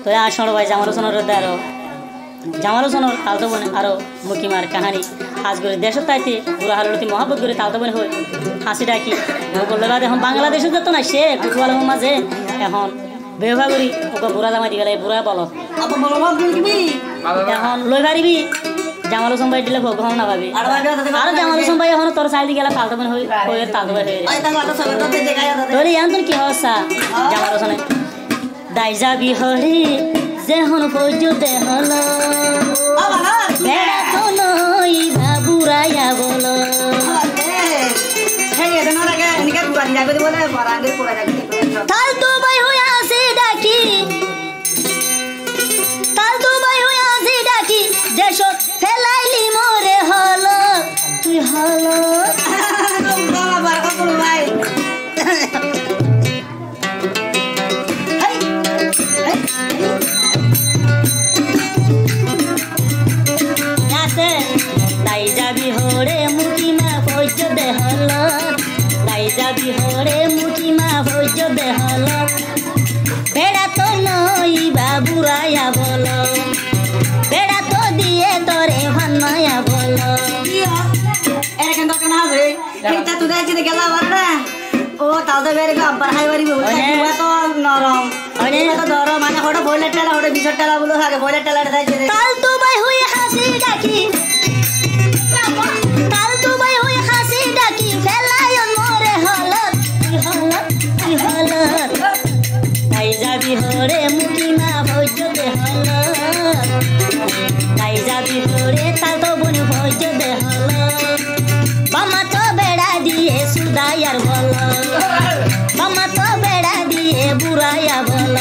তো আসল ভাই জামাল হোসেনের আরো জামাল হোসেনের তালতো বোন আরো মুকিমার কাহানি আজ করে দেশের তাইতে বুড়া হালতি মহাব্বত করে তালতো বোন হই হাসি ডাকি বললে বাদ এখন বাংলাদেশে যেত না সে কুটুয়াল মাঝে এখন বেহা করি ওকে বুড়া জামাই দিবে বুড়া বলো এখন লই পারিবি জামাল হোসেন ভাই দিলে ভোগ না পাবি আর জামাল হোসেন ভাই এখন তোর চাইদি গেলে তালতো বোন হই তালতো ভাই হয়ে তোর ইয়ান তোর কি হসা জামাল হোসেনে দাই যাবি হরি যেহন পর্যতে হল বেড়া তো নই বাবুরাইয়া বল তালতো ভাই হয়ে আসে ডাকি তালতো ভাই হয়ে আসে ডাকি দেশ ফেলাইলি মরে হল তুই হল তাই যাবি হরে মুকিমা ভোজ্য দেহল তাই যাবি হরে মুকিমা ভোজ্য দেহল বেড়া তো নই বাবুরাইয়া বল বেড়া তো দিয়ে তোরে ভান্নায়া বল ও তাও তো বের আব্বার হাই বাড়ি তো নরম ধরো মানে হঠাৎ বইলের টেলা হঠাৎ বিষর টেলা বলে থাকে বইলের টেলাটা থাকে তালতো ভাই হয়ে হাসি ডাকি তালতো ভাই হয়ে হাসি ডাকি ফেলায়ন মরে হলত কি হলত তাই যাবি হরে মুকিমা ভোজ্যতে হলত তাই যাবি হরে তালতো বোন ভোজ্যতে হলত বামা তো বেড়া দিয়ে সুদায়ার বল বামা তো বেড়া দিয়ে বুড়াইয়া বল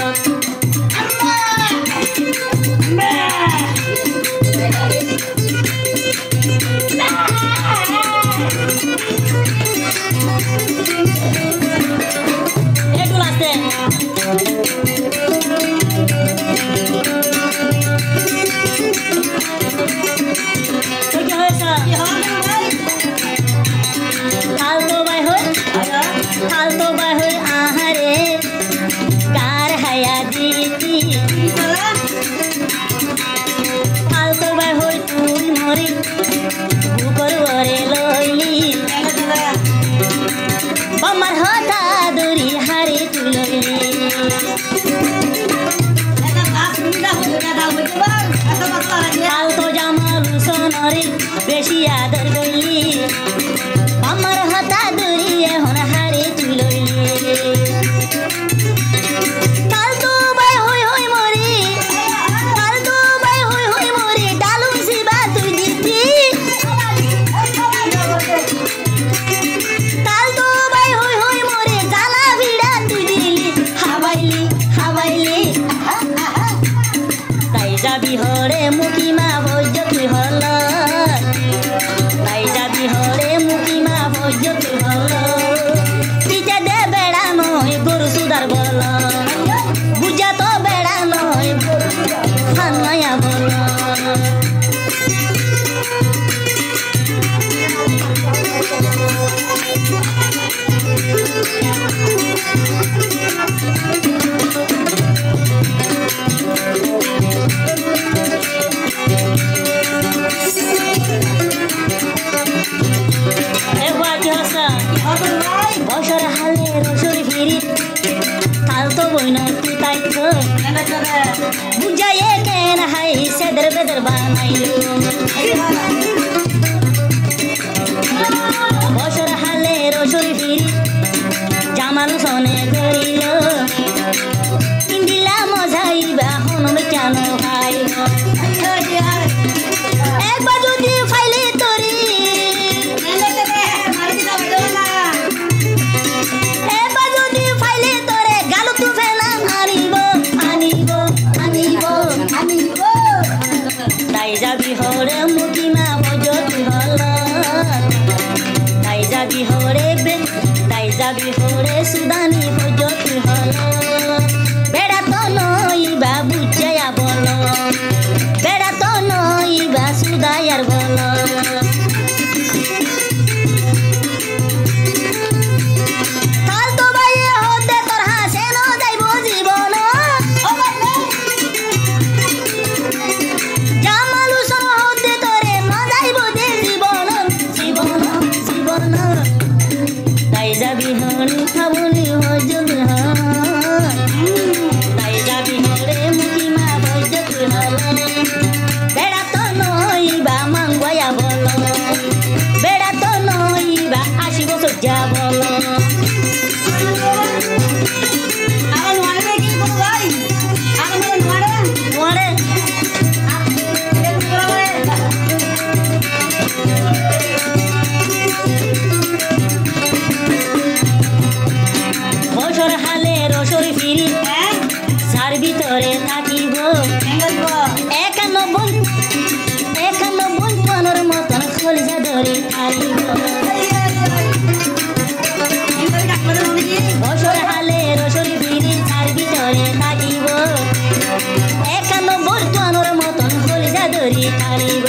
फालतू बाहुर आहारे कार हया दीदी फालतू बाहुर तुल मोरी ऊपर वरे लइली बमर होता दूरी हारे तुलइली फालतू जामाल सोनरे बेशी आदर गइली बमर होता दूरी होना हारे तुलइली फालतू बाय होय होय मोरी फालतू बाय होय होय मोरी डालू सी बात तुई दीदी फालतू बाय होय होय मोरी जाला भिड़ा तुई दिली हावाइली हावाइली ताई जाबी हरे मुकिमा भोज्य तुई हल ताई जाबी हरे मुकिमा भोज्य तुई हल পিছে দে বেড়া নয় গরু সুদার বল বুঝা তো বেড়া নয় ফান্নায়া বল বছর হালে রসুর ফিরি ফালতো বইন তুই তাই তো বুঝাইয়ে কেন হাই সেদের বেদের বানাইল বছর হালে রসুর ফিরি জামাল সনে করিল ইন্দিলা মজাইবা হনম কেন ভাই একবার যদি ফাইলে তোরি তাই যাবি হরে মুকিমা ভোজ্য তুই হল তাই যাবি হরে তাই যাবি হরে সুদানি ভোজ্য তুই হল বেড়া তো নই বা বুঝাইয়া বল বেড়া তো নই বা সুদায়ার বল ফালতু বাইয়ে হতে তোর হাসে ন যাইব জীবন ভিতরে থাকিব 91 টনের মতন কলিজা ধরে থাকিব বছর হালে রসরি ফিরির তার ভিতরে থাকিব 91 টনের মতন কলিজা ধরে থাকিব